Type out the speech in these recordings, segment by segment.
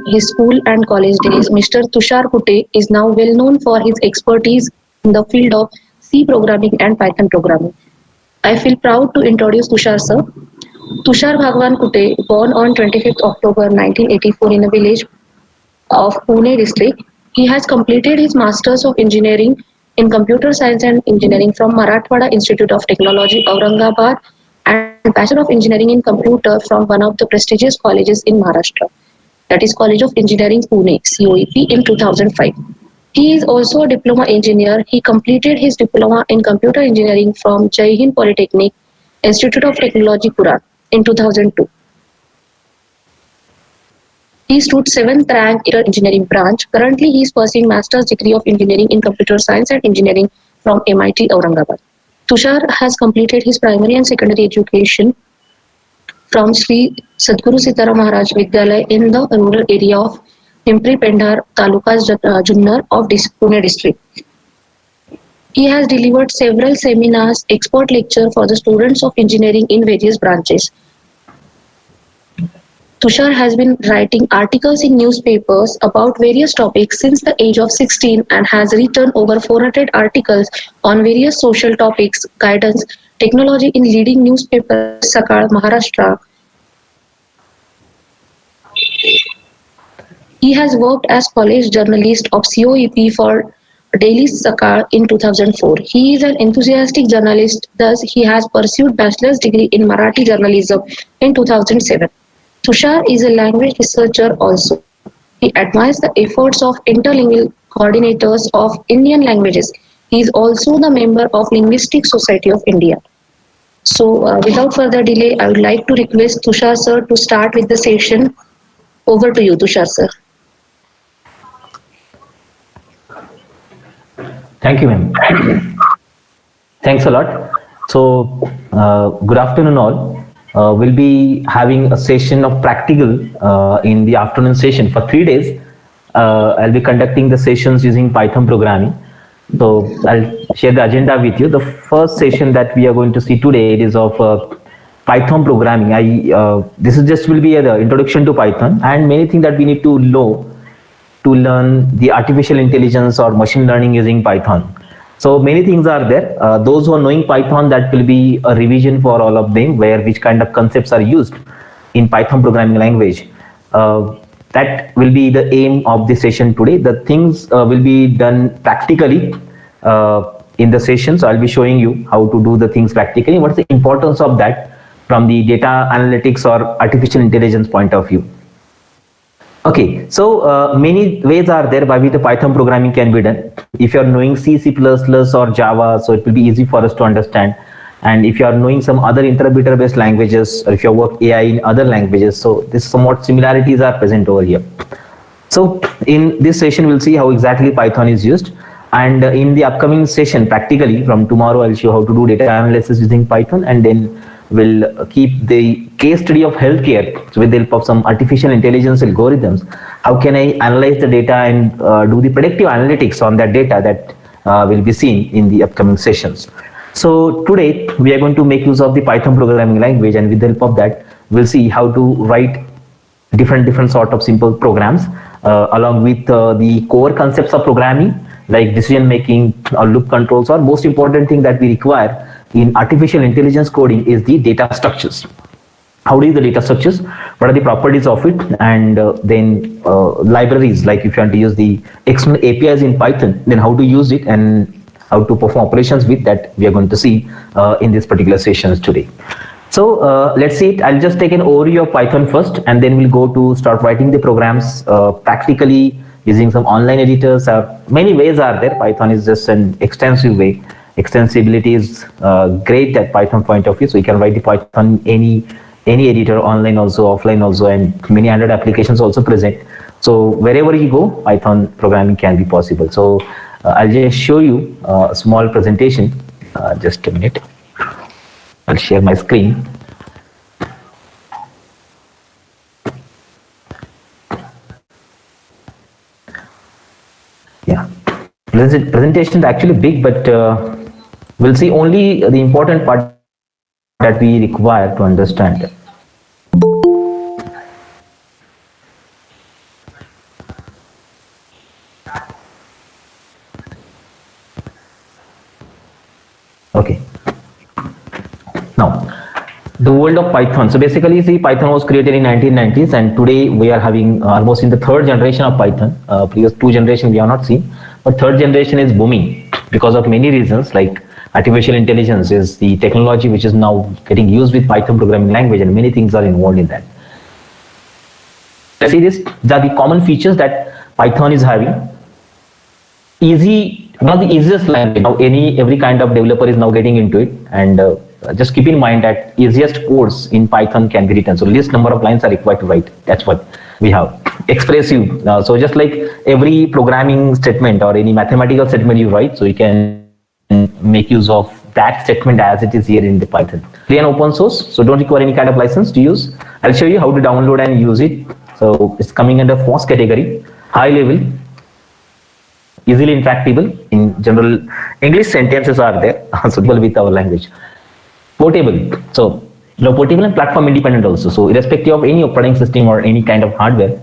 his school and college days, Mr. Tushar Kute is now well known for his expertise in the field of C programming and Python programming. I feel proud to introduce Tushar sir. Tushar Bhagwan Kute, born on 25th October 1984 in a village of Pune district, he has completed his Masters of Engineering in Computer Science and Engineering from Marathwada Institute of Technology, Aurangabad, and Bachelor of Engineering in Computer from one of the prestigious colleges in Maharashtra, that is College of Engineering Pune, COEP, in 2005. He is also a diploma engineer. He completed his diploma in computer engineering from Jai Hind Polytechnic, Institute of Technology, Pune, in 2002. He stood 7th rank in engineering branch. Currently, he is pursuing master's degree of engineering in computer science and engineering from MIT Aurangabad. Tushar has completed his primary and secondary education from Sri Sadguru Sitaram Maharaj Vidyalaya in the rural area of Pimpri Pendhar, Talukas Junnar of Pune district. He has delivered several seminars, expert lecture for the students of engineering in various branches. Tushar has been writing articles in newspapers about various topics since the age of 16 and has written over 400 articles on various social topics, guidance, technology in leading newspapers Sakal, Maharashtra. He has worked as college journalist of COEP for Daily Sakal in 2004. He is an enthusiastic journalist, thus he has pursued bachelor's degree in Marathi journalism in 2007. Tushar is a language researcher also. He admires the efforts of interlingual coordinators of Indian languages. He is also the member of Linguistic Society of India. So, without further delay, I would like to request Tushar sir to start with the session. Over to you, Tushar sir. Thank you, ma'am. Thanks a lot. So, good afternoon, all. We'll be having a session of practical in the afternoon session for 3 days. I'll be conducting the sessions using Python programming. So I'll share the agenda with you. The first session that we are going to see today is of Python programming. This is just will be the introduction to Python and many things that we need to know to learn the artificial intelligence or machine learning using Python. So many things are there. Those who are knowing Python, that will be a revision for all of them, where which kind of concepts are used in Python programming language. That will be the aim of the session today. The things will be done practically in the session. So I'll be showing you how to do the things practically. What's the importance of that from the data analytics or artificial intelligence point of view. Okay, so many ways are there by which the Python programming can be done. If you are knowing C, C++ or Java, so it will be easy for us to understand. And if you are knowing some other interpreter based languages, or if you work AI in other languages, so this somewhat similarities are present over here. So in this session, we'll see how exactly Python is used. And in the upcoming session, practically from tomorrow, I'll show how to do data analysis using Python, and then we'll keep the case study of healthcare. So with the help of some artificial intelligence algorithms, how can I analyze the data and do the predictive analytics on that data that will be seen in the upcoming sessions. So today we are going to make use of the Python programming language, and with the help of that, we'll see how to write different sort of simple programs along with the core concepts of programming like decision making or loop controls, or most important thing that we require in artificial intelligence coding is the data structures. How do you the data structures? What are the properties of it? And then libraries, like if you want to use the external APIs in Python, then how to use it and how to perform operations with that, we are going to see in this particular sessions today. So let's see it. I'll just take an overview of Python first, and then we'll go to start writing the programs practically using some online editors. Many ways are there. Python is just an extensive way. Extensibility is great at Python point of view, so you can write the Python any editor, online also, offline also, and many hundred applications also present. So wherever you go, Python programming can be possible. So I'll just show you a small presentation. Just a minute. I'll share my screen. Yeah, presentation is actually big, but we'll see only the important part that we require to understand. Okay. Now, the world of Python. So basically, see, Python was created in 1990s, and today we are having almost in the third generation of Python. Previous two generations we have not seen, but third generation is booming because of many reasons. Like artificial intelligence is the technology which is now getting used with Python programming language, and many things are involved in that. Let's see this. These are the common features that Python is having. Easy, not the easiest language. Now, every kind of developer is now getting into it, and just keep in mind that easiest codes in Python can be written. So least number of lines are required to write. That's what we have. Expressive. So just like every programming statement or any mathematical statement you write, so you can make use of that statement as it is here in the Python. Free and open source, so don't require any kind of license to use. I'll show you how to download and use it. So it's coming under first category, high level, easily interactable. In general, English sentences are there, suitable with our language. Portable, so portable and platform independent also. So irrespective of any operating system or any kind of hardware,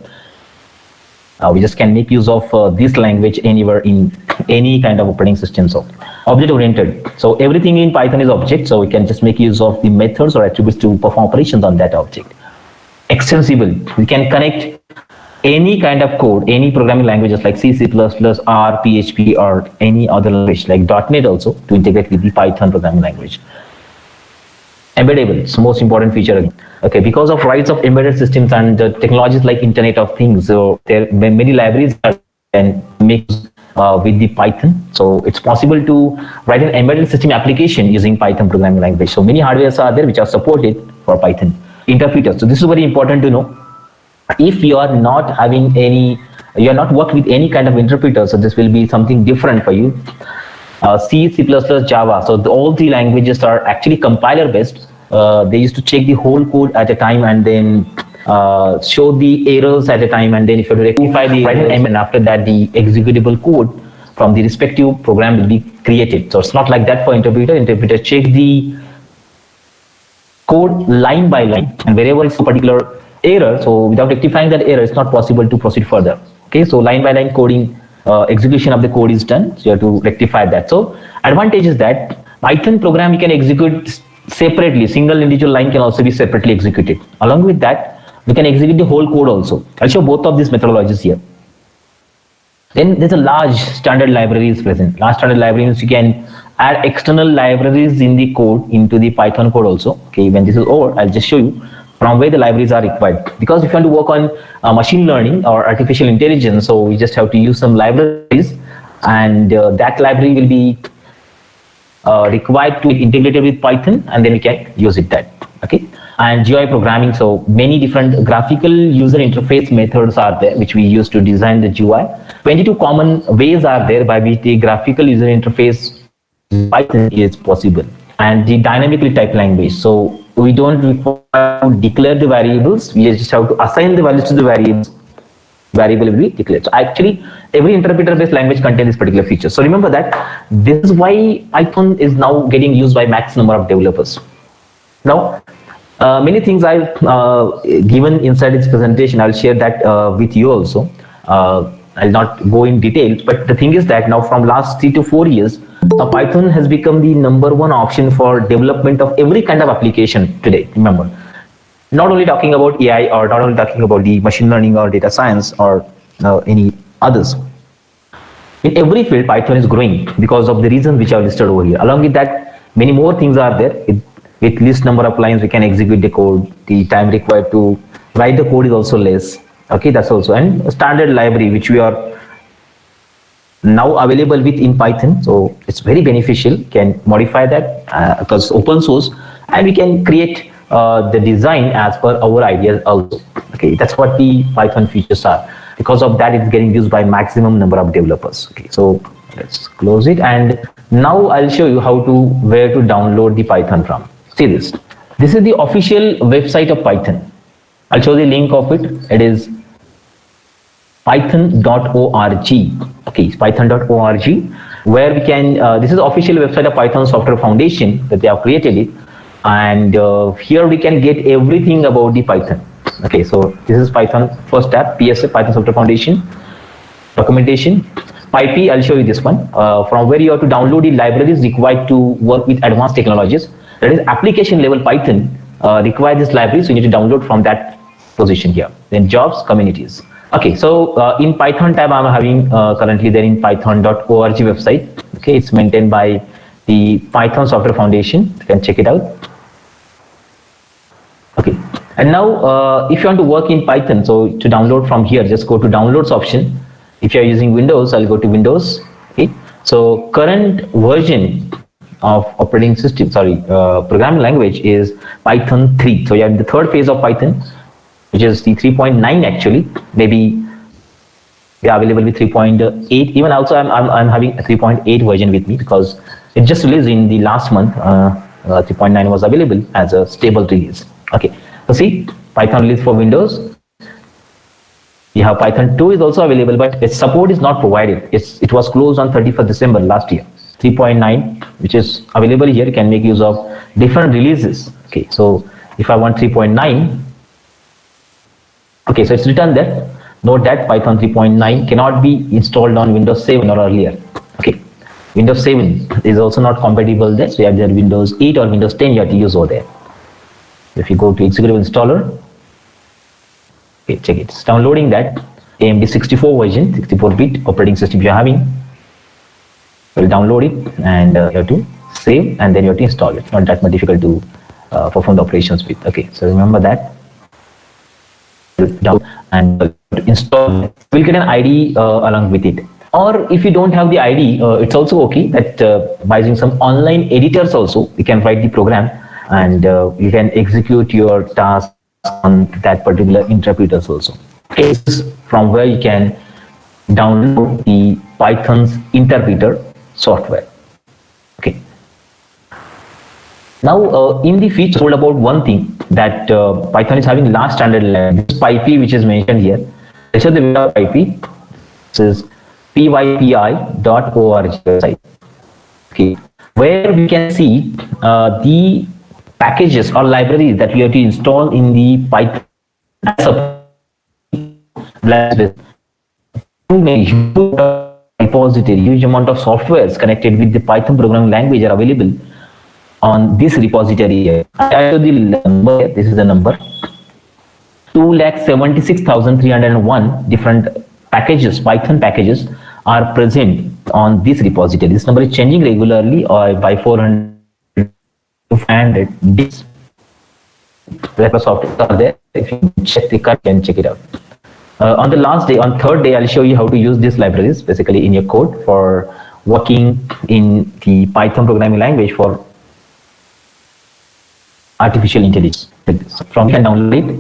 we just can make use of this language anywhere in any kind of operating system. So object oriented, so everything in Python is object, so we can just make use of the methods or attributes to perform operations on that object. Extensible, we can connect any kind of code, any programming languages like C, C++, R, PHP, or any other language like .NET also to integrate with the Python programming language. Embeddable, it's the most important feature. Okay, because of rise of embedded systems and technologies like Internet of Things, so there are many libraries that can make with the Python. So it's possible to write an embedded system application using Python programming language. So many hardwares are there which are supported for Python. Interpreters, so this is very important to know. If you are not having any, you are not worked with any kind of interpreter, so this will be something different for you. C, C++, Java, so all three languages are actually compiler based. They used to check the whole code at a time and then show the errors at a time, and then if you rectify the right and after that the executable code from the respective program will be created. So it's not like that for interpreter. Interpreter check the code line by line, and wherever it's a particular error, so without rectifying that error, it's not possible to proceed further. Okay, so line by line coding, execution of the code is done, so you have to rectify that. So advantage is that Python program you can execute separately, single individual line can also be separately executed. Along with that, we can execute the whole code also. I'll show both of these methodologies here. Then there's a large standard library is present. Large standard libraries, you can add external libraries in the code into the Python code also. Okay, when this is over, I'll just show you from where the libraries are required. Because if you want to work on machine learning or artificial intelligence, so we just have to use some libraries, and that library will be required to be integrated with Python, and then we can use it that. Okay, and GUI programming, so many different graphical user interface methods are there which we use to design the GUI. 22 common ways are there by which the graphical user interface Python is possible, and the dynamically typed language, so we don't require to declare the variables, we just have to assign the values to the variables. Variable will be declared. So actually every interpreter based language contains this particular feature. So remember that this is why Python is now getting used by max number of developers. Now many things I've given inside this presentation, I'll share that with you also. I'll not go in detail, but the thing is that now from last 3 to 4 years, Python has become the #1 option for development of every kind of application today. Remember, not only talking about AI or not only talking about the machine learning or data science or any others. In every field, Python is growing because of the reasons which are listed over here. Along with that, many more things are there. With least number of lines, we can execute the code. The time required to write the code is also less. Okay, that's also, and a standard library which we are now available with in Python. So it's very beneficial. Can modify that because open source, and we can create the design as per our ideas also. Okay, that's what the Python features are. Because of that, it's getting used by maximum number of developers. Okay, so let's close it, and now I'll show you where to download the Python from. See this. This is the official website of Python. I'll show the link of it. It is python.org. Okay, python.org, where we can, this is official website of Python Software Foundation that they have created it. And here we can get everything about the Python. Okay, so this is Python first tab, PSF, Python Software Foundation. documentation. PyP, I'll show you this one, from where you have to download the libraries required to work with advanced technologies. That is application level Python require this library, so you need to download from that position here. Then jobs, communities. Okay, so in Python tab, I'm having currently there in python.org website. Okay, it's maintained by the Python Software Foundation. You can check it out. Okay, and now if you want to work in Python, so to download from here, just go to downloads option. If you are using Windows, I'll go to Windows. Okay, so current version of operating system, programming language is Python 3. So you have the third phase of Python, which is the 3.9 actually. Maybe we are available with 3.8. Even also I'm having a 3.8 version with me because it just released in the last month. 3.9 was available as a stable release. Okay, so see, Python release for Windows. You have Python 2 is also available, but its support is not provided. It was closed on 31st December last year. 3.9, which is available here, you can make use of different releases. Okay, so if I want 3.9, okay, so it's written there. Note that Python 3.9 cannot be installed on Windows 7 or earlier. Okay, Windows 7 is also not compatible there, so you have there Windows 8 or Windows 10 you have to use over there. If you go to executable installer, okay, check it. It's downloading that AMD 64 version, 64-bit operating system you're having. We'll download it and you have to save and then you have to install it. Not that much difficult to perform the operations with. Okay, so remember that. Down and install. We'll get an ID along with it. Or if you don't have the ID, it's also okay that by using some online editors also, you can write the program and you can execute your task on that particular interpreters also. Okay, this is from where you can download the Python's interpreter software. Okay. Now in the feature, told about one thing that Python is having large standard language. This PyP which is mentioned here. This is the PyP. This is pypi.org website. Okay, where we can see the packages or libraries that we have to install in the Python repository. Huge amount of softwares connected with the Python programming language are available on this repository here. I show the number. This is the number. 276,301 different packages, Python packages are present on this repository. This number is changing regularly or by 400 to 500 bits. The software are there. If you check the card, you can check it out. On the last day, on third day, I'll show you how to use these libraries basically in your code for working in the Python programming language for artificial intelligence. From you can download it.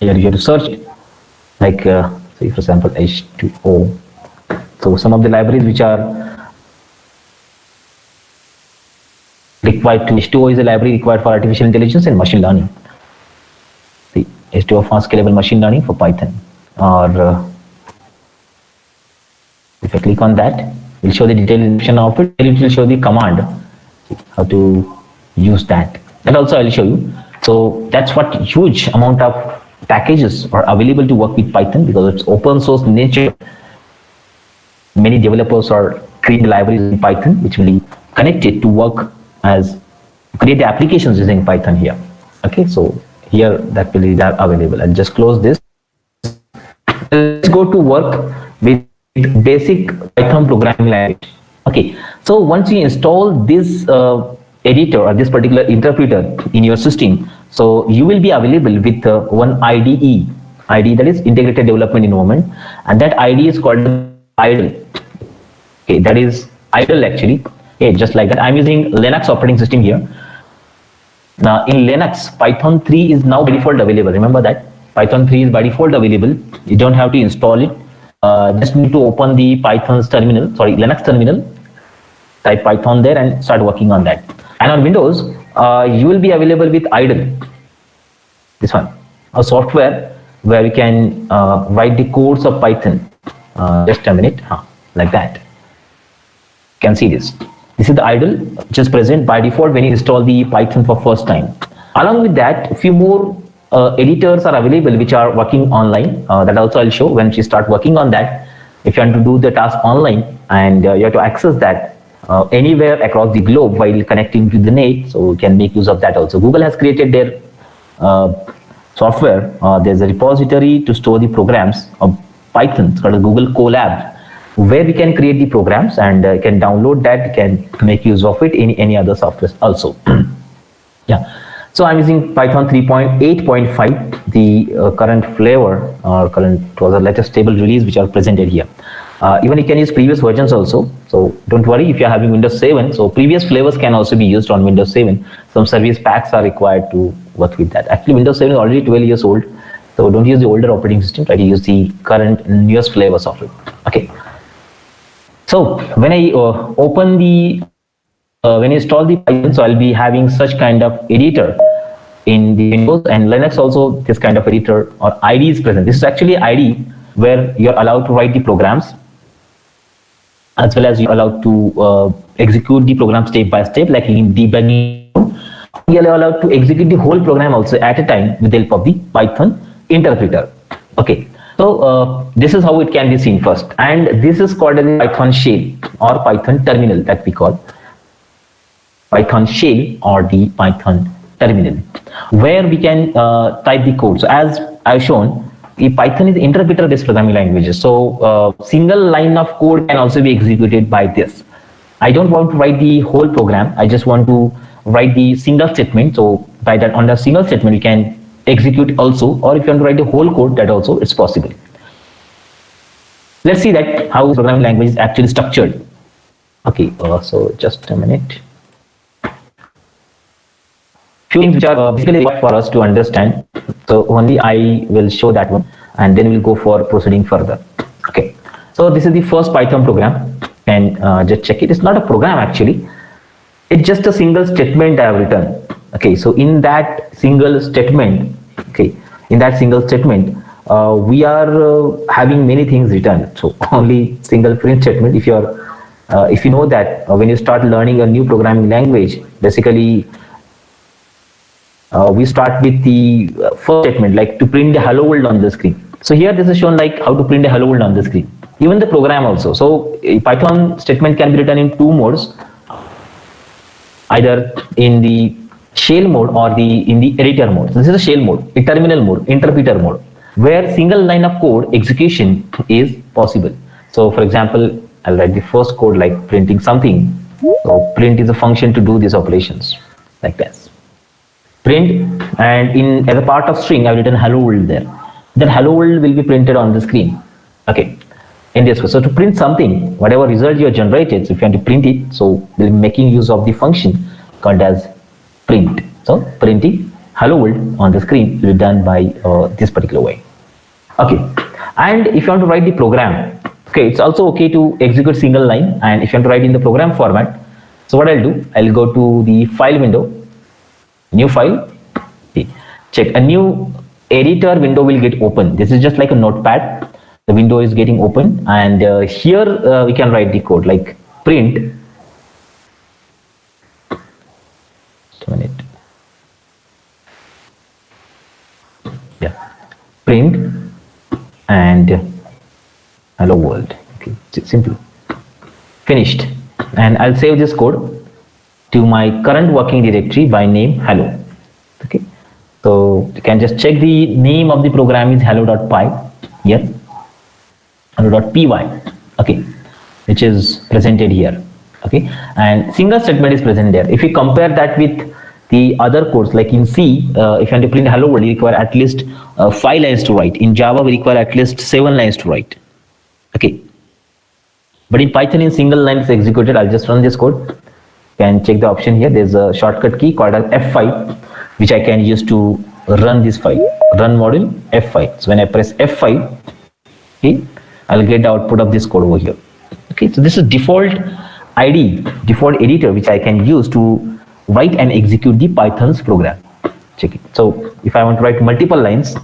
Here you have to search it. Like say for example H2O. So some of the libraries which are required to H2O is a library required for artificial intelligence and machine learning. See, H2O fast scalable machine learning for Python. Or if I click on that, we'll show the detailed description of it. It will show the command how to use that. That also I'll show you. So that's what huge amount of packages are available to work with Python because it's open source nature. Many developers are creating libraries in Python which will be connected to work as create the applications using Python here. Okay, so here that will be available. I'll just close this. Let's go to work with basic Python programming language. Okay, so once you install this editor or this particular interpreter in your system, so you will be available with one IDE, that is integrated development environment, and that IDE is called idle. Okay, that is idle actually. Okay, just like that. I'm using Linux operating system here. Now in Linux, Python 3 is now by default available. Remember that Python 3 is by default available. You don't have to install it. Just need to open the Python's terminal, Linux terminal. Type Python there and start working on that. And on Windows, you will be available with idle. This one, a software where you can write the codes of Python. Just a minute, like that. You can see this. This is the idle, just present by default when you install the Python for first time. Along with that, a few more editors are available which are working online. That also I'll show when she start working on that. If you want to do the task online and you have to access that anywhere across the globe while connecting to the net, so you can make use of that also. Google has created their software. There's a repository to store the programs of Python called Google Colab, where we can create the programs and you can download that, you can make use of it in any other software also. Yeah. So I'm using Python 3.8.5, the current flavor or current was the latest stable release which are presented here. Even you can use previous versions also. So don't worry if you're having Windows 7. So previous flavors can also be used on Windows 7. Some service packs are required to work with that. Actually, Windows 7 is already 12 years old. So don't use the older operating system. Try to use the current newest flavors of it. Okay. So when I open the when I install the Python, so I'll be having such kind of editor in the Windows and Linux also. This kind of editor or IDE is present. This is actually IDE where you're allowed to write the programs as well as you're allowed to execute the program step by step, like in debugging. You're allowed to execute the whole program also at a time with the help of the Python interpreter. Okay. So this is how it can be seen first, and this is called a Python shell or Python terminal that we call. Python shell or the Python terminal, where we can type the code. So as I've shown, the Python is interpreter-based programming languages. So single line of code can also be executed by this. I don't want to write the whole program. I just want to write the single statement. So by that, on the single statement, you can execute also, or if you want to write the whole code, that also it's possible. Let's see that how programming language is actually structured. Okay, so just a minute. Few things which are basically for us to understand. So only I will show that one, and then we'll go for proceeding further. Okay. So this is the first Python program, and just check it. It's not a program actually. It's just a single statement I have written. Okay. So in that single statement, we are having many things written. So only single print statement. If you know that when you start learning a new programming language, basically. We start with the first statement, like to print the hello world on the screen. So here this is shown like how to print a hello world on the screen. Even the program also. So a Python statement can be written in two modes, either in the shell mode or in the editor mode. So this is a shell mode, a terminal mode, interpreter mode, where single line of code execution is possible. So for example, I'll write the first code like printing something. So print is a function to do these operations like this. Print, and as a part of string I've written hello world there. Then hello world will be printed on the screen. Okay, in this way. So to print something, whatever result you have generated, so if you want to print it, so we'll be making use of the function called as print. So printing hello world on the screen will be done by this particular way. Okay, and if you want to write the program, okay, it's also okay to execute single line, and if you want to write in the program format, so what I'll do, I'll go to the file window. New file, check a new editor window will get open. This is just like a notepad. The window is getting open, and here we can write the code like print. Just a minute. Yeah, print and hello world. Okay, simple. Finished, and I'll save this code to my current working directory by name hello. Okay, so you can just check the name of the program is hello.py here, hello.py. Okay, which is presented here. Okay, and single statement is present there. If you compare that with the other codes, like in C, if you want to print hello world, you require at least 5 lines to write. In Java, we require at least 7 lines to write. Okay, but in Python, in single line is executed. I'll just run this code. Can check the option here. There's a shortcut key called as F5, which I can use to run this file. Run module F5. So when I press F5, okay, I'll get the output of this code over here. Okay, so this is default IDE, default editor, which I can use to write and execute the Python's program. Check it. So if I want to write multiple lines,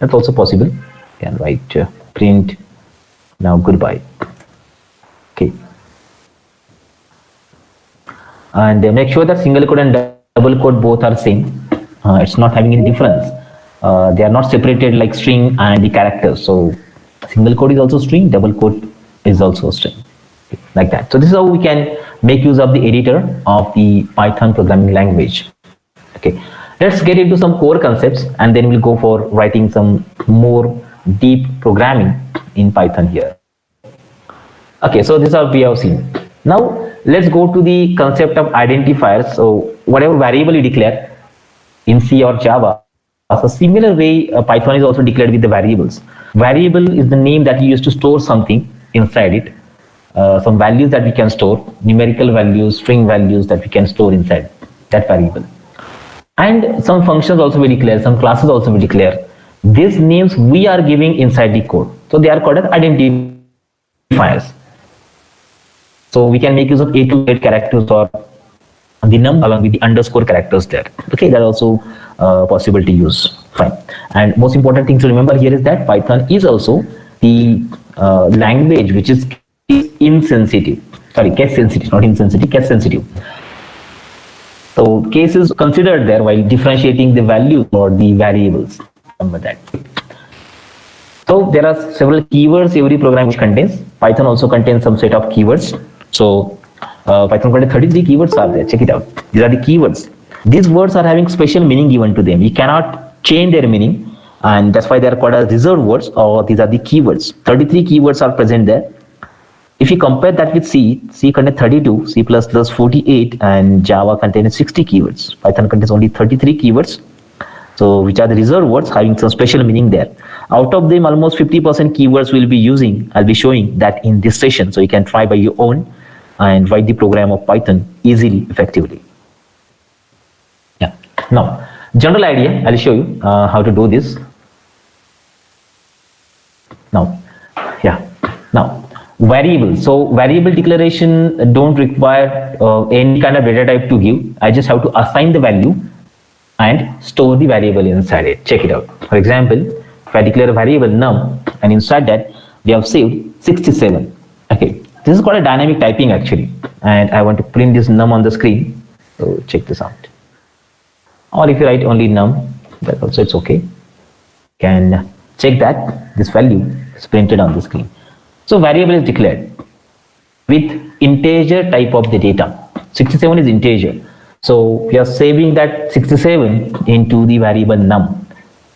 that's also possible. I can write print now goodbye. Okay. And make sure that single quote and double quote both are same. It's not having any difference. they are not separated like string and the characters. So single quote is also string, double quote is also string, like that. So this is how we can make use of the editor of the Python programming language. Okay, let's get into some core concepts and then we'll go for writing some more deep programming in Python here. Okay, so this is what we have seen. Now let's go to the concept of identifiers. So whatever variable you declare in C or Java, so similar way Python is also declared with the variables. Variable is the name that you use to store something inside it. Some values that we can store, numerical values, string values that we can store inside that variable. And some functions also we declare, some classes also we declare. These names we are giving inside the code. So they are called as identifiers. So we can make use of A to Z characters or the num along with the underscore characters there. Okay, that also possible to use. Fine. And most important thing to remember here is that Python is also the language which is insensitive. Sorry, case sensitive, not insensitive, case sensitive. So case is considered there while differentiating the value or the variables. Remember that. So there are several keywords every program which contains. Python also contains some set of keywords. So Python contains 33 keywords are there. Check it out. These are the keywords. These words are having special meaning given to them. You cannot change their meaning, and that's why they are called as reserved words, or these are the keywords. 33 keywords are present there. If you compare that with C contains 32, C++ 48, and Java contains 60 keywords. Python contains only 33 keywords. So which are the reserved words having some special meaning there. Out of them, almost 50% keywords will be using. I'll be showing that in this session. So you can try by your own and write the program of Python easily, effectively. Yeah. Now, general idea, I'll show you how to do this. Now, yeah. Now, variables. So variable declaration don't require any kind of data type to give. I just have to assign the value and store the variable inside it. Check it out. For example, if I declare a variable num and inside that we have saved 67. Okay, this is called a dynamic typing actually, and I want to print this num on the screen. So check this out. Or if you write only num, that also it's okay. Can check that this value is printed on the screen. So variable is declared with integer type of the data. 67 is integer. So we are saving that 67 into the variable num,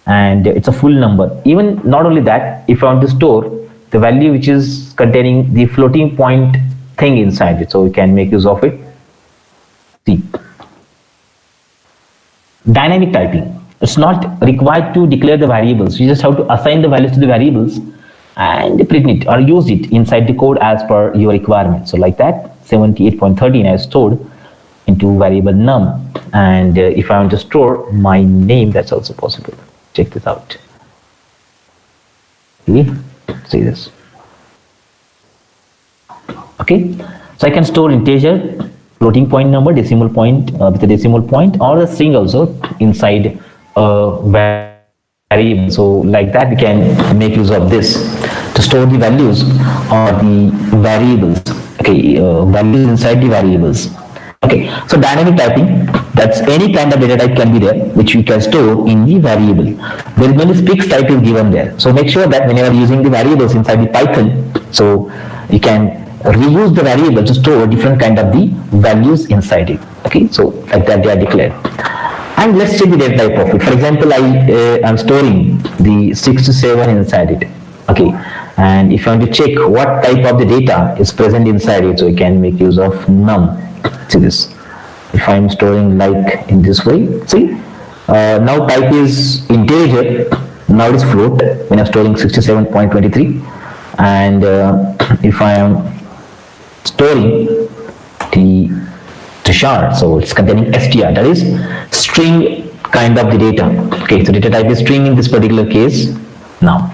and it's a full number. Even not only that, if I want to store the value which is containing the floating point thing inside it, so we can make use of it. See, dynamic typing. It's not required to declare the variables. You just have to assign the values to the variables and print it or use it inside the code as per your requirement. So like that, 78.13 I stored into variable num, and if I want to store my name, that's also possible. Check this out. Okay, see this. Okay, so I can store integer, floating point number, decimal point with a decimal point, or a string also inside a variable. So like that, we can make use of this to store the values or the variables. Okay, values inside the variables. Okay, so dynamic typing, that's any kind of data type can be there which we can store in the variable. There is many fixed type is given there. So make sure that when you are using the variables inside the Python, so you can reuse the variable to store different kind of the values inside it. Okay, so like that they are declared. And let's check the data type of it. For example, I am storing the 67 inside it. Okay, and if you want to check what type of the data is present inside it, so you can make use of num. See this. If I am storing like in this way, see, now type is integer, now it is float when I am storing 67.23, and if I am storing the char, so it's containing str, that is string kind of the data. Okay, so data type is string in this particular case now.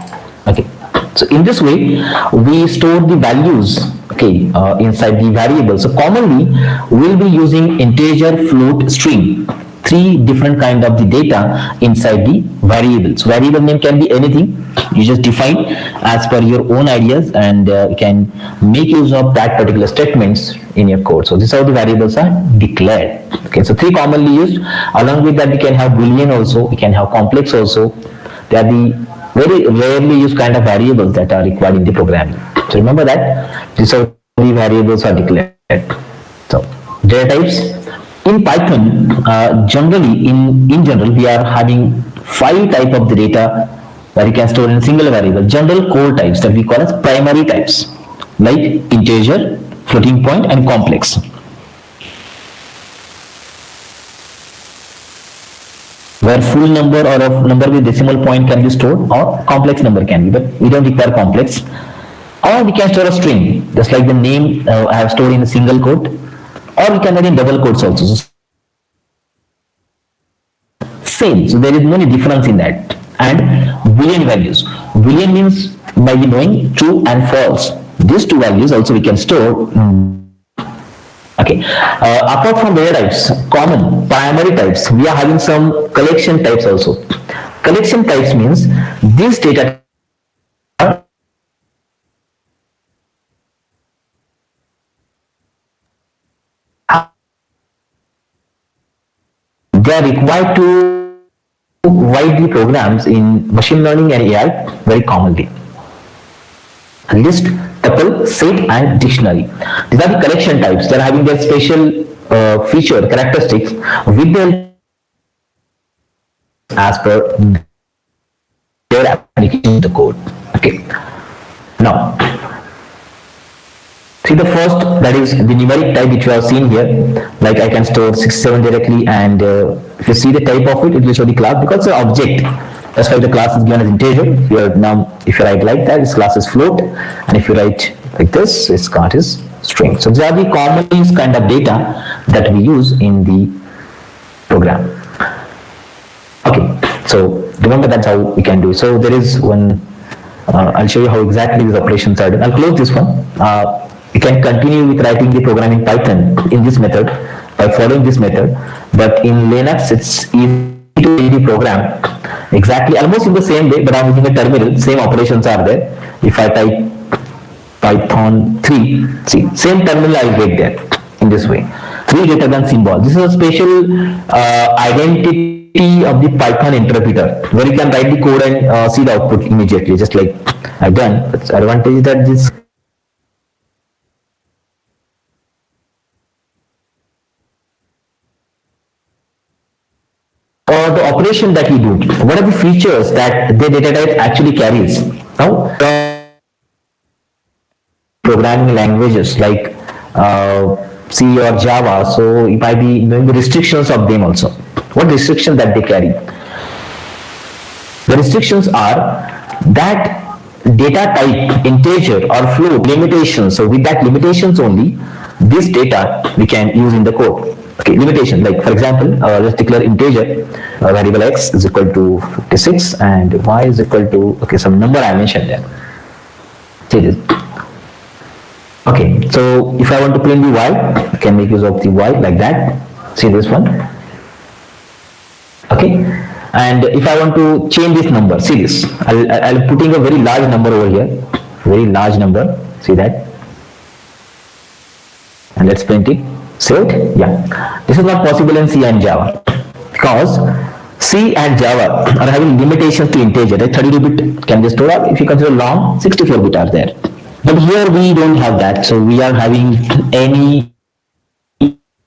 Okay, so in this way we store the values, okay, inside the variable. So commonly we'll be using integer, float, string three different kind of the data inside the variables. Variable name can be anything. You just define as per your own ideas, and you can make use of that particular statements in your code. So this is how the variables are declared. Okay, so three commonly used. Along with that, we can have boolean also. We can have complex also. They are the very rarely used kind of variables that are required in the programming. So remember that this is how the variables are declared. So data types in Python, generally in general we are having 5 type of the data that you can store in a single variable. General core types that we call as primary types, like integer, floating point, and complex. Where full number or a number with decimal point can be stored, or complex number can be, but we don't require complex. Or we can store a string, just like the name I have stored in a single quote, or we can add in double quotes also. So same, so there is no difference in that. And boolean values. Boolean means by knowing true and false. These two values also we can store. Okay. Apart from data types, common primary types, we are having some collection types also. Collection types means these data are they are required to write the programs in machine learning and AI very commonly. List, tuple, set, and dictionary. These are the collection types. They are having their special feature characteristics with their as per their application the code. Okay. Now, see the first, that is the numeric type which we have seen here. Like I can store 67 directly, and if you see the type of it, it will show the class because it's an object. That's why the class is given as integer. If you write like that, this class is float, and if you write like this, its class is string. So these are the common kind of data that we use in the program. Okay, so remember that's how we can do it. So there is one. I'll show you how exactly these operations are done. I'll close this one. You can continue with writing the program in Python in this method by following this method, but in Linux it's easy to read the program exactly almost in the same way, but I'm using a terminal. Same operations are there. If I type Python 3, see, same terminal I will get there in this way. 3 greater than symbol. This is a special identity of the Python interpreter where you can write the code and see the output immediately, just like I've done. But the advantage is that this or the operation that we do, what are the features that the data type actually carries. Now, programming languages like C or Java, so it might be knowing the restrictions of them also. What restrictions that they carry? The restrictions are that data type, integer or float, limitations. So with that limitations only, this data we can use in the code. Okay, limitation, like for example, let's declare integer, variable x is equal to 56 and y is equal to, okay, some number I mentioned there. See this. Okay, so if I want to print the y, I can make use of the y like that. See this one. Okay, and if I want to change this number, see this. I'll putting a very large number over here, very large number. See that, and let's print it. Save it. Yeah, this is not possible in C and Java because C and Java are having limitations to integer. Like 32-bit can be stored, or if you consider long, 64-bit are there. But here we don't have that, so we are having any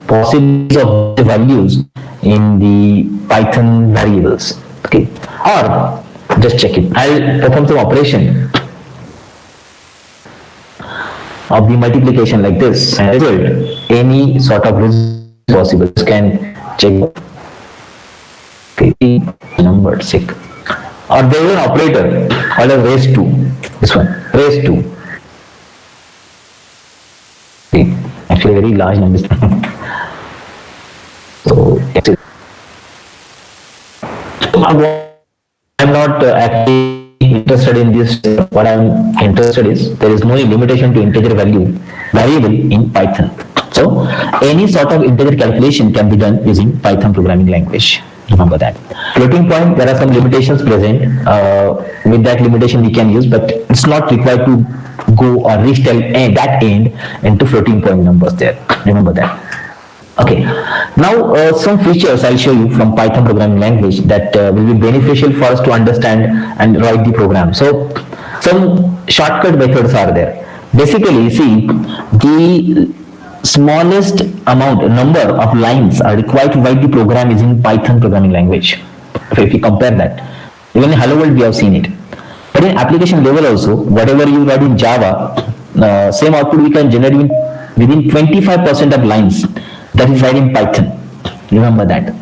possibilities of the values in the Python variables. Okay, or just check it. I'll perform some operation of the multiplication like this, and result any sort of result possible. You can check. Okay, number check. Or there is an operator called a raise to. This one, raise to. Actually very large numbers. So I'm not actually interested in this. What I'm interested is there is no limitation to integer value variable in Python. So any sort of integer calculation can be done using Python programming language. Remember that. Floating point, there are some limitations present. With that limitation we can use, but it's not required to go or reach that end into floating point numbers there. Remember that. Okay, now some features I'll show you from Python programming language that will be beneficial for us to understand and write the program. So some shortcut methods are there. Basically, see, the smallest number of lines are required to write the program using Python programming language. If we compare that, even in Hello World we have seen it. But in application level also, whatever you write in Java, same output we can generate within 25% of lines. That is right in Python. Remember that.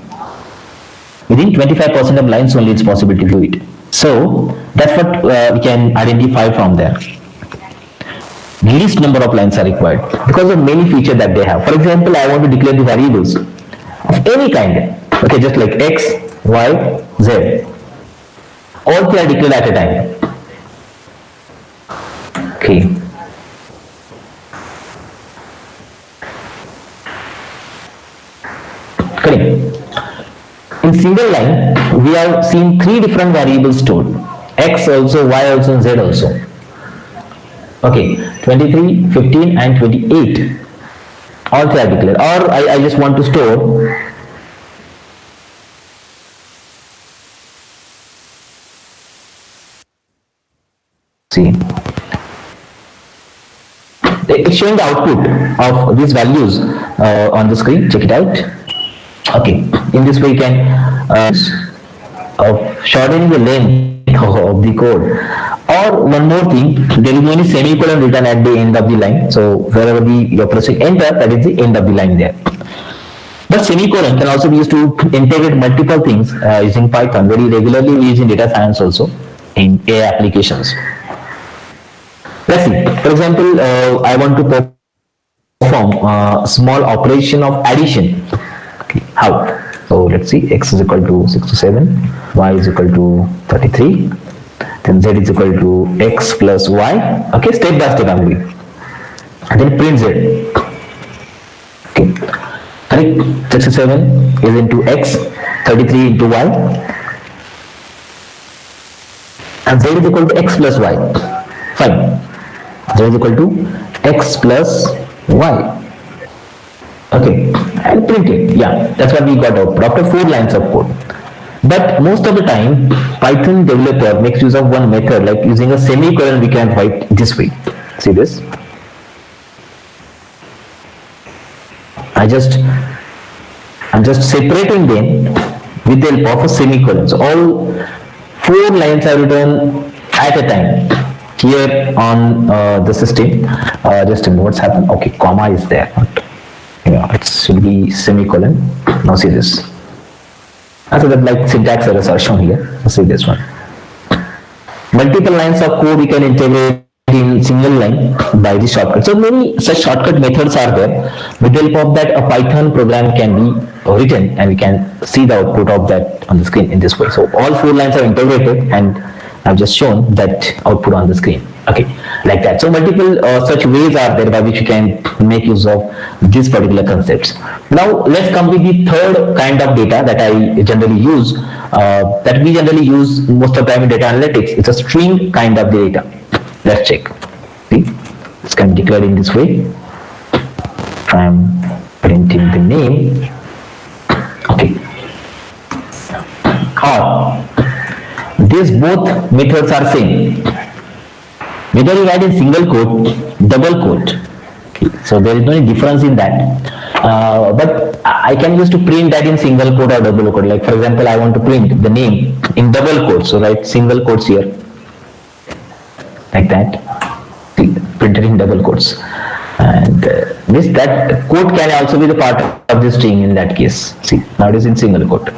Within 25% of lines only it's possible to do it. So that's what we can identify from there. Least number of lines are required because of many features that they have. For example, I want to declare the variables of any kind. Okay, just like X, Y, Z. All three are declared at a time. Okay. Correct. In single line, we have seen three different variables stored. X also, Y also, and Z also. Okay, 23, 15 and 28. All three are declared. Or I just want to store see. It's showing the output of these values on the screen. Check it out. Okay, in this way you can shortening the length of the code. Or one more thing, there is only semicolon written at the end of the line. So wherever you're pressing enter, that is the end of the line there. But semicolon can also be used to integrate multiple things using Python. Very regularly we use in data science also in AI applications. Let's see. For example, I want to perform a small operation of addition. Okay, how? So let's see. X is equal to 67, Y is equal to 33, then Z is equal to X plus Y. Okay, step by step I'm doing. And then print Z. Okay, correct. 67 is into X, 33 into Y, and Z is equal to X plus Y. Fine. Z is equal to X plus Y. Okay, and print it. Yeah, that's what we got out after 4 lines of code. But most of the time, Python developer makes use of one method, like using a semicolon we can write this way. See this? I'm just separating them with the help of a semicolon. So all 4 lines are written at a time here on the system. Just a minute, what's happened? Okay, comma is there. Yeah, it should be semicolon. Now see this. So that like syntax errors are shown here. See this one. Multiple lines of code we can integrate in single line by the shortcut. So many such shortcut methods are there. With the help of that, a Python program can be written and we can see the output of that on the screen in this way. So all 4 lines are integrated and I've just shown that output on the screen. Okay, like that. So multiple such ways are there by which you can make use of these particular concepts. Now let's come with the third kind of data that I generally use, that we generally use most of the time in data analytics. It's a string kind of data. Let's check. See, this can be declared in this way. I'm printing the name. Okay. These both methods are same. Whether you write in single quote, double quote. Okay. So there is no difference in that. But I can use to print that in single quote or double quote. Like for example, I want to print the name in double quotes. So write single quotes here. Like that. See, printed in double quotes. And that quote can also be the part of the string in that case. See, now it is in single quote.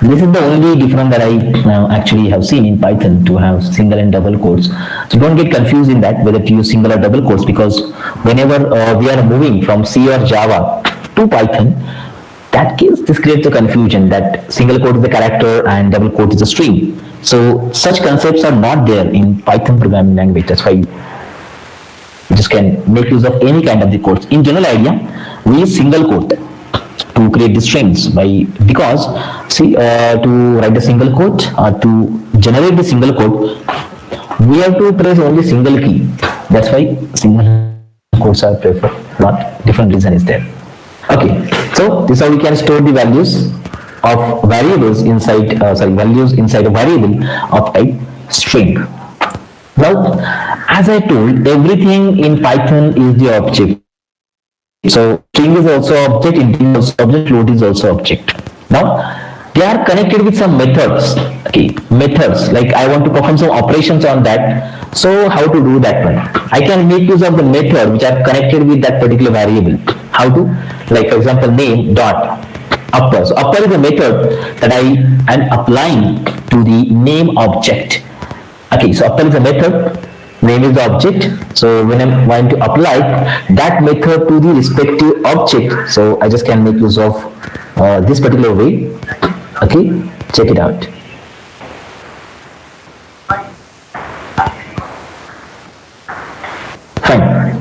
This is the only difference that I actually have seen in Python, to have single and double quotes. So don't get confused in that whether to use single or double quotes, because whenever we are moving from C or Java to Python, that case this creates a confusion that single quote is the character and double quote is a string. So such concepts are not there in Python programming language. That's why just can make use of any kind of the quotes. In general idea, we use single quote to create the strings because see to write the single quote or to generate the single quote, we have to press only single key. That's why single quotes are preferred. Not different reason is there. Okay, so this is how we can store the values of variables inside values inside a variable of type string. Now, as I told, everything in Python is the object. So string is also object, integer is object, float is also object. Now they are connected with some methods. Okay, methods, like I want to perform some operations on that. So how to do that one? I can make use of the method which are connected with that particular variable. How to? Like for example, name dot upper. So upper is a method that I am applying to the name object. Okay, so upper is a method, name is the object. So when I'm going to apply that method to the respective object, so I just can make use of this particular way. Okay, check it out. Fine.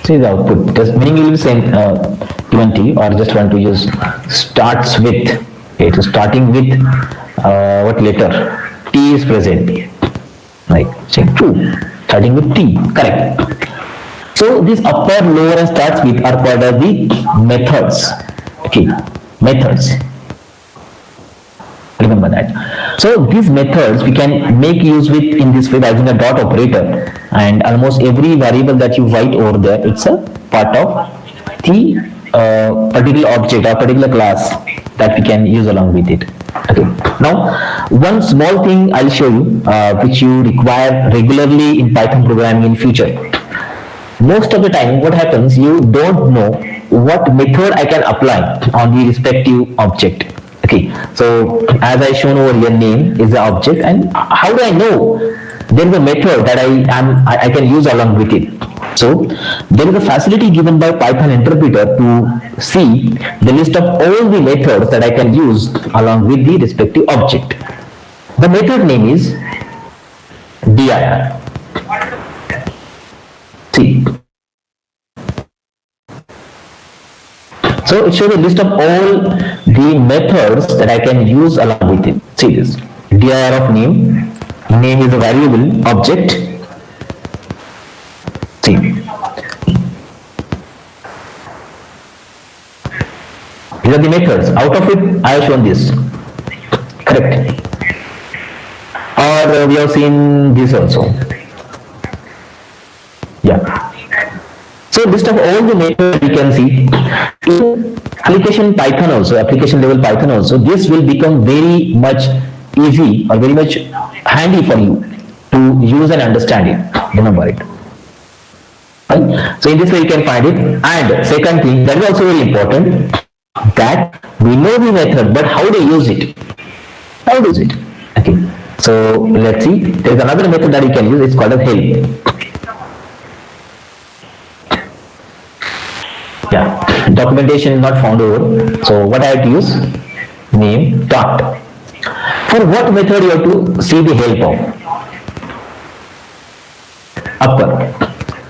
See the output. Does meaning will be same given to you, or just want to use starts with. Okay, so starting with what letter? T is present. Like check true. Starting with T. Correct. So these upper, lower, and starts with are called as the methods. Okay, methods. Remember that. So these methods we can make use with in this way by using a dot operator, and almost every variable that you write over there, it's a part of the particular object or particular class that we can use along with it. Okay. Now one small thing I'll show you which you require regularly in Python programming in future. Most of the time what happens, you don't know what method I can apply on the respective object. Okay, so as I shown over here, name is the object, and how do I know there is a method that I can use along with it? So there is a facility given by Python interpreter to see the list of all the methods that I can use along with the respective object. The method name is dir. See. So it shows a list of all the methods that I can use along with it. See this. dir of name. Name is a variable object. See. These are the methods. Out of it, I have shown this. Correct. Or we have seen this also. Yeah. So list of all the methods we can see. In application Python also, application level Python also, this will become very much easy or very much handy for you to use and understand it. Remember it. Right? So in this way you can find it. And second thing, that is also very important, that we know the method, but how to use it. How to use it. Okay. So let's see. There is another method that you can use. It's called as help. Yeah, documentation is not found over. So what I have to use? Name dot. For what method you have to see the help of? Upper.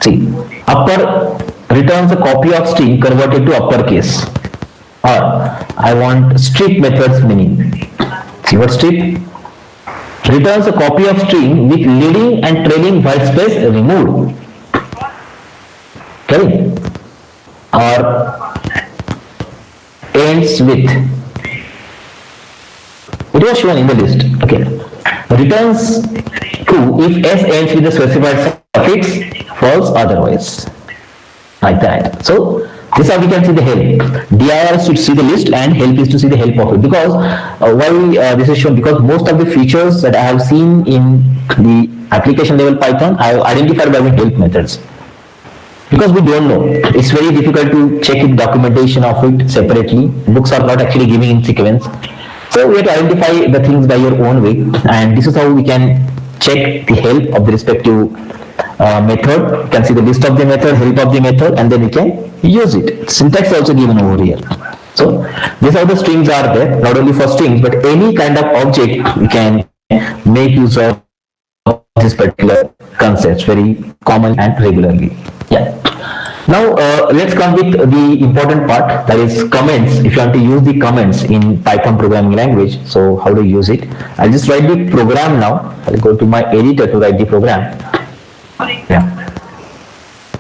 See, upper returns a copy of string converted to uppercase. Or I want strip methods meaning. See what strip? Returns a copy of string with leading and trailing white space removed. Okay. Or ends with. It was shown in the list. Okay. Returns true if s ends with the specified suffix, false otherwise. Like that. So this is how we can see the help. dir is to see the list and help is to see the help of it. Because why this is shown? Because most of the features that I have seen in the application level Python, I have identified by the help methods. Because we don't know, it's very difficult to check it, documentation of it separately. Books are not actually giving in sequence. So we have to identify the things by your own way, and this is how we can check the help of the respective method. You can see the list of the method, help of the method, and then we can use it. Syntax is also given over here. So these are the strings are there, not only for strings, but any kind of object we can make use of this particular concepts very common and regularly. Yeah. Now let's come with the important part, that is comments. If you want to use the comments in Python programming language, so how to use it? I'll just write the program now. I'll go to my editor to write the program. Yeah.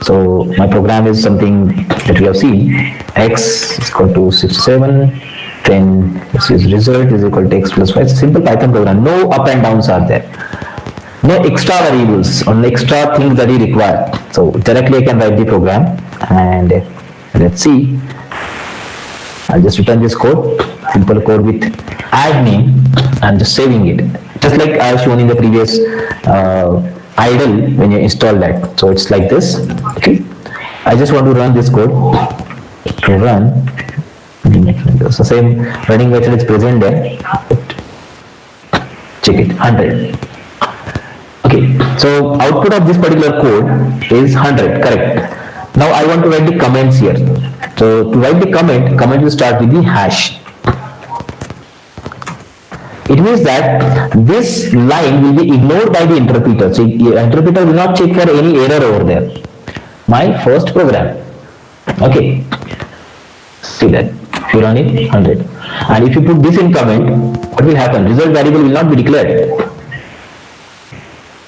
So my program is something that we have seen. X is equal to 67, then let's use result is equal to x plus y. It's a simple Python program. No up and downs are there. No extra variables or extra things that you require. So directly I can write the program, and let's see. I'll just return this code, simple code with add name. I'm just saving it, just like I have shown in the previous idle when you install that. So it's like this. Okay, I just want to run this code to run. So same running method is present there. Check it, 100. Okay, so output of this particular code is 100, correct. Now I want to write the comments here. So to write the comment will start with the hash. It means that this line will be ignored by the interpreter. So the interpreter will not check for any error over there. My first program. Okay. See that. If you run it, 100. And if you put this in comment, what will happen? Result variable will not be declared.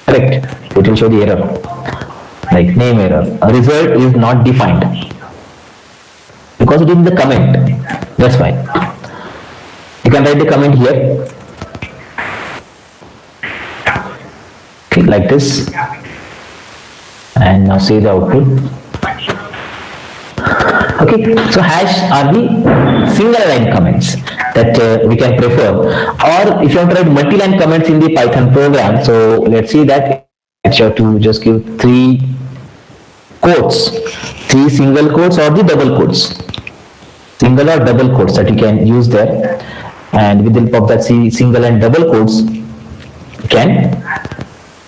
Correct. It will show the error. Like name error. A result is not defined. Because it is in the comment. That's why. You can write the comment here. Okay, like this. And now see the output. Okay, so hash are the single line comments that we can prefer, or if you want to write multi-line comments in the Python program, so let's see that you have to just give 3 quotes, 3 single quotes or the double quotes, single or double quotes that you can use there, and with the help of that single and double quotes you can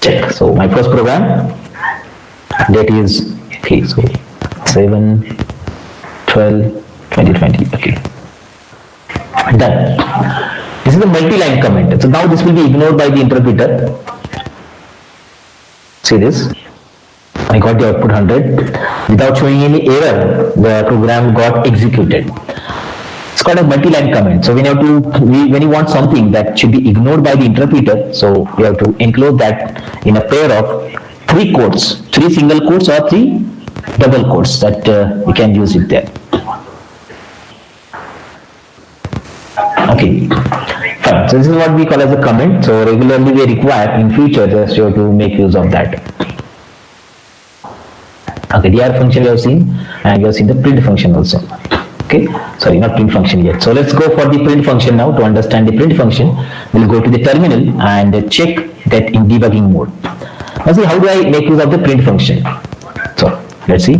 check. So my first program, that is okay, so 7 12 2020. Okay, done. This is the multi-line comment. So now this will be ignored by the interpreter. See this, I got the output 100 without showing any error. The program got executed. It's called a multi-line comment. So when you want something that should be ignored by the interpreter, so you have to include that in a pair of 3 quotes, 3 single quotes or 3 double quotes that you can use it there. Okay, fine. So this is what we call as a comment. So regularly we require in future just you have to make use of that. Okay, the R function we have seen, and we have seen the print function also. Okay, sorry, not print function yet. So let's go for the print function now. To understand the print function, we'll go to the terminal and check that in debugging mode. Now see, how do I make use of the print function? So let's see.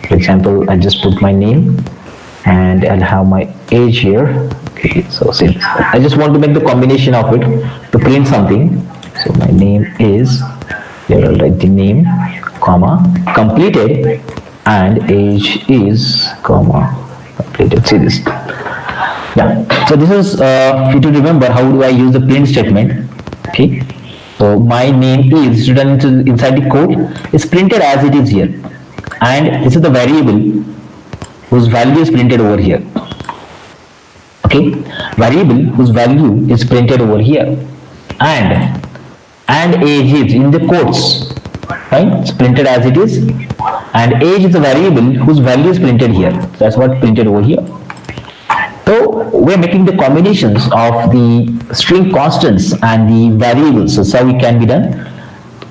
For example, I just put my name and I'll have my age here. Okay, so see, I just want to make the combination of it to print something. So my name is, here I'll write the name, comma, completed, and age is, comma, completed. See this. Yeah, so this is, if you to remember, how do I use the print statement? Okay, so my name is written inside the code, is printed as it is here. And this is the variable whose value is printed over here. Okay, variable whose value is printed over here, and age is in the quotes, right? It's printed as it is, and age is the variable whose value is printed here. That's what printed over here. So we're making the combinations of the string constants and the variables. So how it can be done.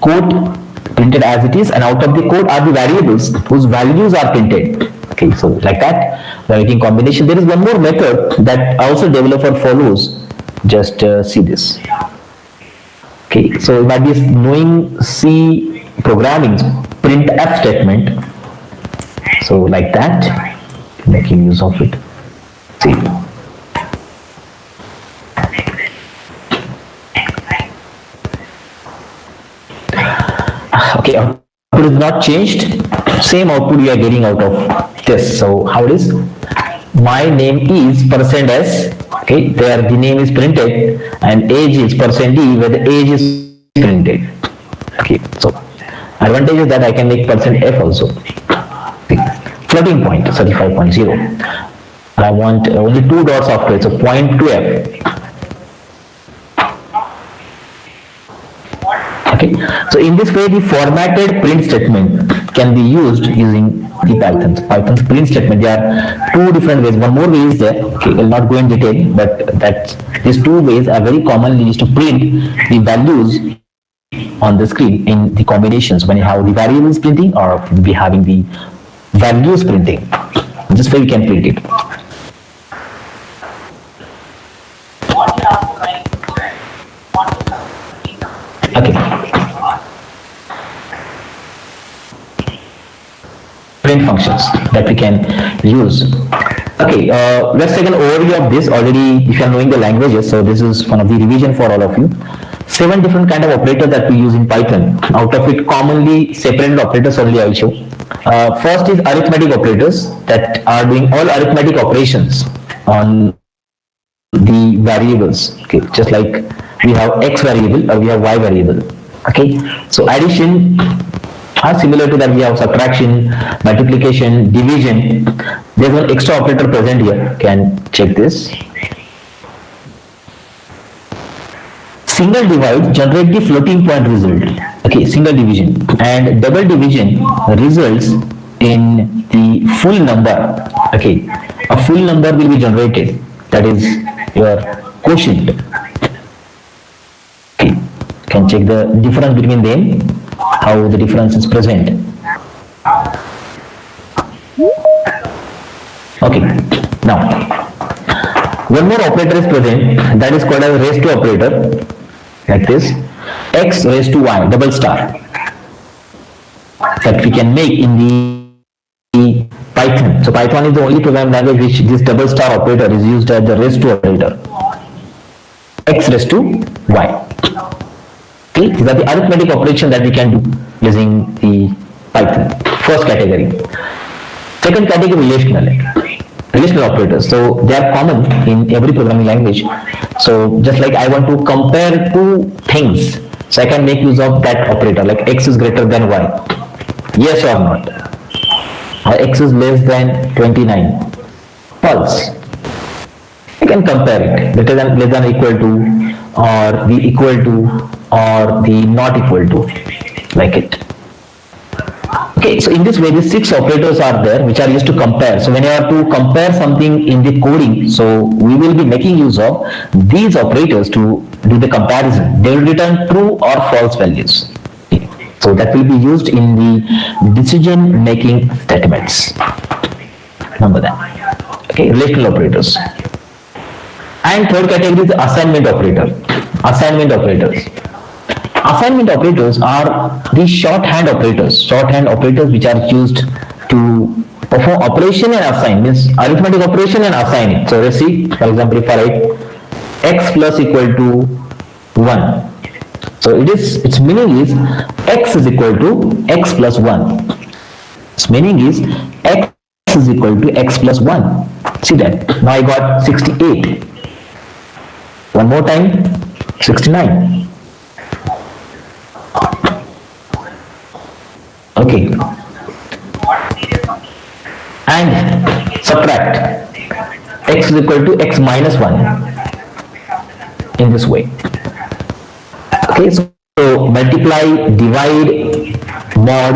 Quote printed as it is, and out of the code are the variables whose values are printed. Okay, so like that, we're making combination. There is one more method that also developer follows. Just see this. Okay, so you might be knowing C programming, printf statement. So like that, making use of it. See. Okay, output is not changed. Same output we are getting out of this. So how it is? my name is percent s, okay, there the name is printed, and age is percent d where the age is printed. Okay, so advantage is that I can make percent f also. Okay. Floating point 35.0. I want only two dots after it, so 0.2f. Okay, so in this way the formatted print statement can be used using the Python's print statement. There are two different ways. One more way is there. Okay, I will not go in detail, but that these two ways are very commonly used to print the values on the screen in the combinations when you have the variables printing or be having the values printing. This way we can print it. Okay. Print functions that we can use. Okay, let's take an overview of this. Already, if you are knowing the languages, so this is one of the revision for all of you. 7 different kind of operators that we use in Python. Out of it, commonly separated operators only I will show. First is arithmetic operators that are doing all arithmetic operations on the variables. Okay, just like we have x variable or we have y variable. Okay, so addition are similar to that. We have subtraction, multiplication, division. There's one extra operator present here. Can check this. Single divide generate the floating point result. Okay, single division, and double division results in the full number. Okay, a full number will be generated. That is your quotient. Okay, can check the difference between them, how the difference is present. Okay, now one more operator is present, that is called as raised to operator, like this, x raised to y, double star, that we can make in the Python. So Python is the only programming language which this double star operator is used as the raised to operator, x raised to y. Okay, these are the arithmetic operation that we can do using the Python. First category. Second category, relational operators. So they are common in every programming language. So just like I want to compare two things, so I can make use of that operator, like x is greater than y, yes or not, or x is less than 29, false. I can compare it, greater than, less than, equal to, or the equal to, or the not equal to, like it. Okay, so in this way, these 6 operators are there which are used to compare. So when you have to compare something in the coding, so we will be making use of these operators to do the comparison. They will return true or false values. Okay. So that will be used in the decision making statements. Remember that. Okay, relational operators. And third category is the assignment operator. Assignment operators. Assignment operators are the shorthand operators which are used to perform operation and assign, means arithmetic operation and assign it. So let's see, for example, if I write x plus equal to 1. So its meaning is x is equal to x plus 1. Its meaning is x is equal to x plus 1. See that? Now I got 68. One more time, 69. Okay, and subtract x is equal to x minus 1 in this way. Okay, so multiply, divide, mod,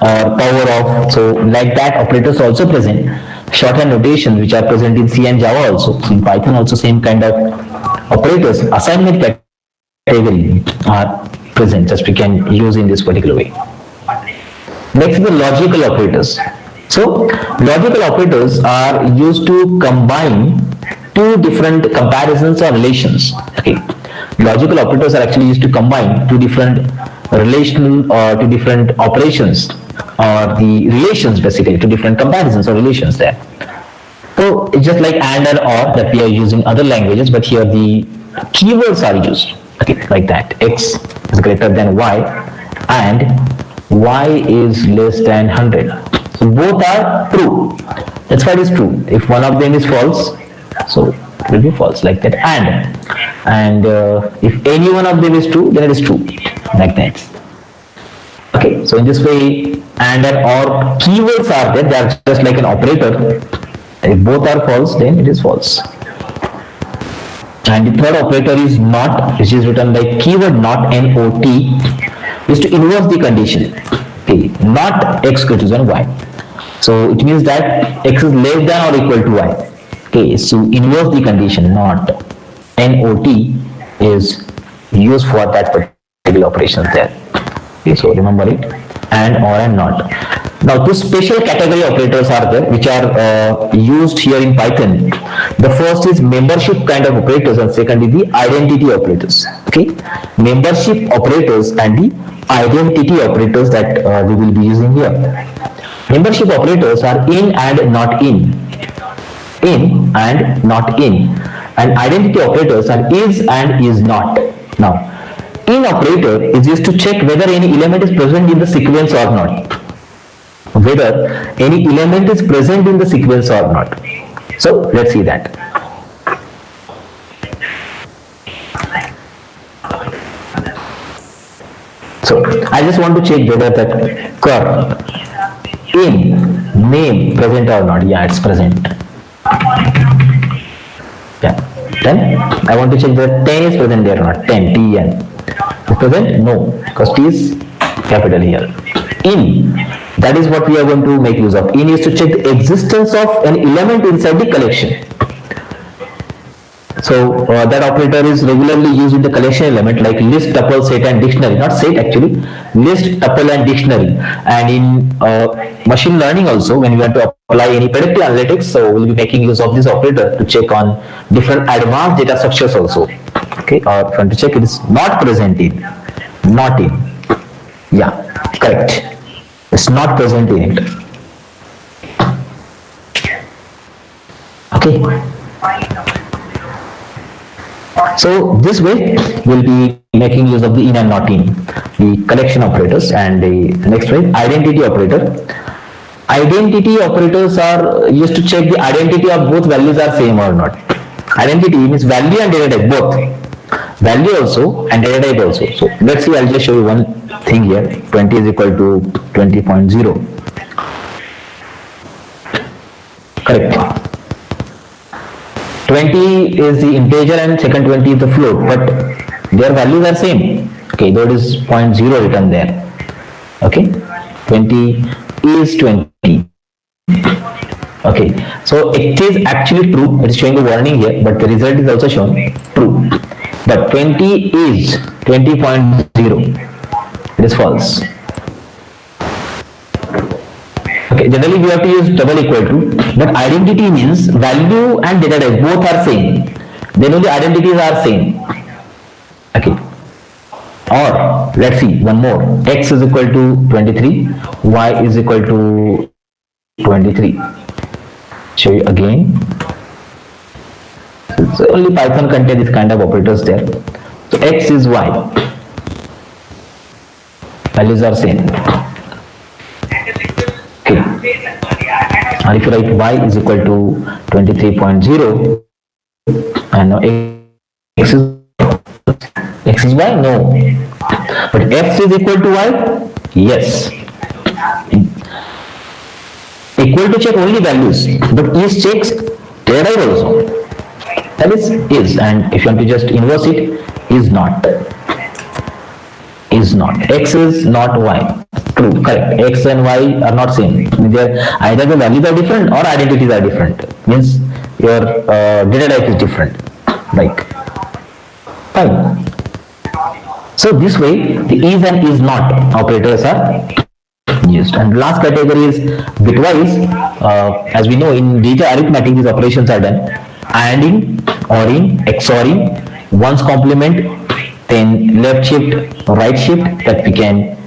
or power of, so like that operators are also present. Shorthand notations which are present in C and Java also. So in Python also same kind of operators, assignment category are present, just we can use in this particular way. Next is the logical operators. So logical operators are used to combine two different comparisons or relations. Okay, logical operators are actually used to combine two different relational or two different operations, or the relations basically, two different comparisons or relations there. So it's just like and or that we are using other languages, but here the keywords are used. Okay, like that, x is greater than y and y is less than 100. So both are true. That's why it is true. If one of them is false, so it will be false like that. And if any one of them is true, then it is true like that. Okay, so in this way, and or keywords are there, they are just like an operator. If both are false, then it is false. And the third operator is not, which is written like keyword not, NOT, is to inverse the condition. Okay, not x greater than y. So it means that x is less than or equal to y. Okay, so inverse the condition, not, NOT is used for that particular operation there. Okay, so remember it, and or and not. Now two special category operators are there which are used here in Python. The first is membership kind of operators and second is the identity operators. Okay, membership operators and the identity operators that we will be using here. Membership operators are in and not in and not in, and identity operators are is and is not. Now in operator is used to check whether any element is present in the sequence or not. Whether any element is present in the sequence or not. So let's see that. So I just want to check whether that cur in name present or not. Yeah, it's present. Yeah. Then I want to check whether 10 is present there or not. 10, TN. Is present? No, because T is capital here. In, that is what we are going to make use of. In is to check the existence of an element inside the collection. So that operator is regularly used in the collection element like list, tuple, set and dictionary. Not set actually, list, tuple and dictionary. And in machine learning also, when we want to apply any predictive analytics, so we'll be making use of this operator to check on different advanced data structures also. Okay, or if you want to check it is not present in, not in. Yeah, correct. It's not present in it. Okay. So this way we'll be making use of the in and not in, the collection operators, and the next way identity operator. Identity operators are used to check the identity of both values are same or not. Identity means value and data type both. Value also and data type also. So let's see, I'll just show you one thing here. 20 is equal to 20.0. Correct. 20 is the integer and second 20 is the float, but their values are same. Okay, though it is 0.0 written there. Okay, 20 is 20. Okay, so it is actually true. It is showing the warning here, but the result is also shown true. But 20 is 20.0. It is false. Okay, generally we have to use double equal to, but identity means value and data type both are same. Then only identities are same. Okay. Or let's see one more. X is equal to 23, Y is equal to 23. Show you again. So only Python contains this kind of operators there. So X is Y. Values are same. Okay. And if you write Y is equal to 23.0 and now X is Y? No. But X is equal to Y? Yes. Equal to check only values, but is checks data type also. That is, and if you want to just inverse it, is not. Is not. X is not Y. True, correct. X and Y are not same. Either the values are different or identities are different. Means your data type is different. Like, fine. So this way, the is and is not operators are used. And last category is bitwise. As we know, in digital arithmetic, these operations are done. Adding, ORing, XORing, ones complement, then left shift, right shift that we can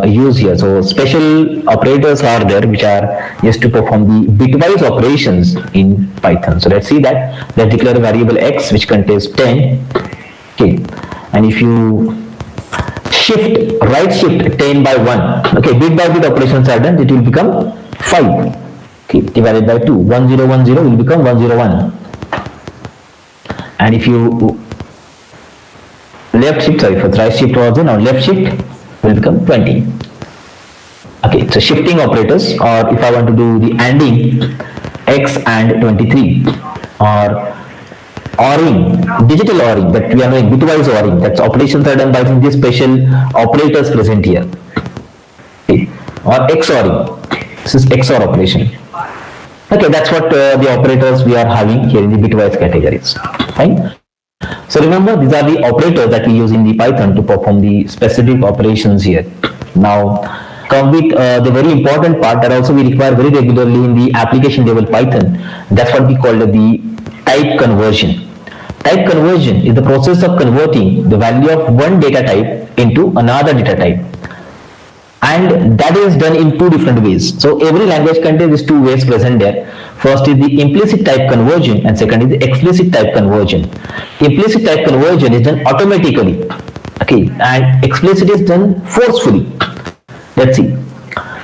use here. So special operators are there which are used to perform the bitwise operations in Python. So let's see that. Let's declare a variable x which contains 10. Okay, and if you right shift 10 by 1, okay, bit by bit operations are done, it will become 5. Okay, divided by 2. 1010 will become 101. And if you left shift, sorry, for right shift was now left shift will become 20. Okay, so shifting operators, or if I want to do the ANDing x and 23, or ORing, digital ORing, that we are doing bitwise ORing, that's operations are done by these special operators present here. Okay. Or XORing, this is XOR operation. Okay, that's what the operators we are having here in the bitwise categories. Fine. So remember, these are the operators that we use in the Python to perform the specific operations here. Now, come with the very important part that also we require very regularly in the application level Python. That's what we call the type conversion. Type conversion is the process of converting the value of one data type into another data type. And that is done in two different ways. So every language contains these two ways present there. First is the implicit type conversion and second is the explicit type conversion. Implicit type conversion is done automatically. Okay, and explicit is done forcefully. Let's see.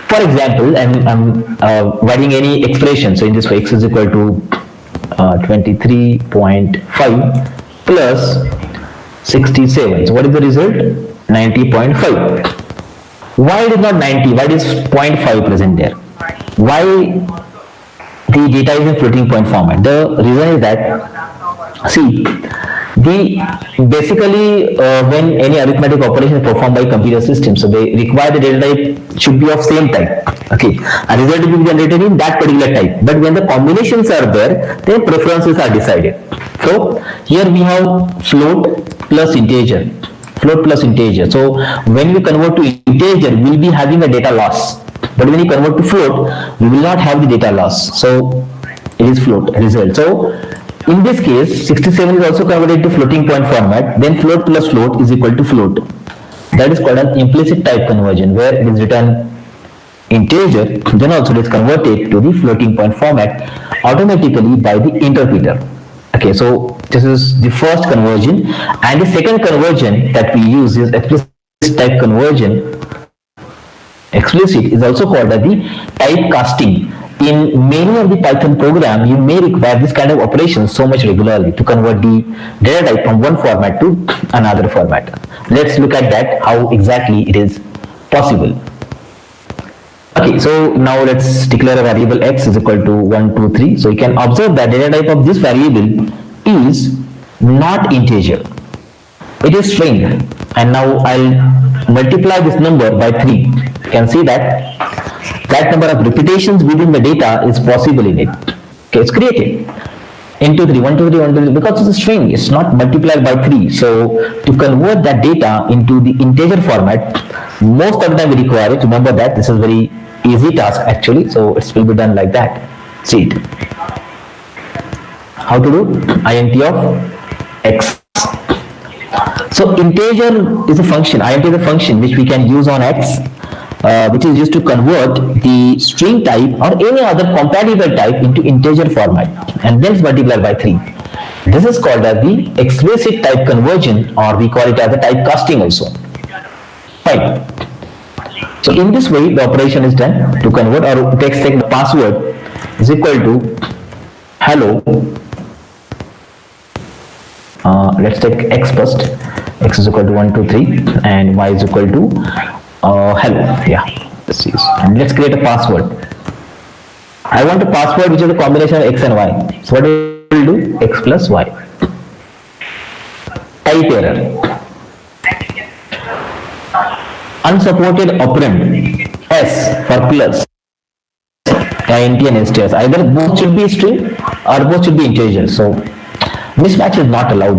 For example, I'm writing any expression. So in this way, x is equal to 23.5 plus 67. So what is the result? 90.5. Why it is not 90? Why is 0.5 present there? Why the data is in floating point format? The reason is that, see, basically when any arithmetic operation is performed by computer system, so they require the data type should be of same type. Okay, a result will be generated in that particular type. But when the combinations are there, then preferences are decided. So here we have float plus integer. Float plus integer. So when we convert to integer, we will be having a data loss. But when you convert to float, we will not have the data loss. So it is float result. So in this case, 67 is also converted to floating point format. Then float plus float is equal to float. That is called an implicit type conversion, where it is written integer, then also it is converted to the floating point format automatically by the interpreter. Okay, so this is the first conversion, and the second conversion that we use is explicit type conversion. Explicit is also called as the typecasting. In many of the Python program, you may require this kind of operations so much regularly to convert the data type from one format to another format. Let's look at that, how exactly it is possible. Okay, so now let's declare a variable x is equal to 1, 2, 3. So you can observe that data type of this variable is not integer. It is string. And now I'll multiply this number by 3. You can see that number of repetitions within the data is possible in it. Okay, it's created. Into 3, 1, 2, 3, 1, 2, 3, because it's a string, it's not multiplied by 3. So to convert that data into the integer format, most of the time we require it. Remember that this is very easy task actually, so it will be done like that. See it. How to do? Int of x. So integer is a function, int is a function which we can use on x, which is used to convert the string type or any other compatible type into integer format and then multiplied by 3. This is called as the explicit type conversion, or we call it as a typecasting also. Fine. So in this way the operation is done to convert, or text take the password is equal to hello. Let's take x first. X is equal to 1, 2, 3 and y is equal to hello. Yeah, this is, and let's create a password. I want a password which is a combination of x and y. So what we will do? X plus y. Type error. Unsupported operand s for plus int and sts. Either both should be string or both should be integer. So mismatch is not allowed.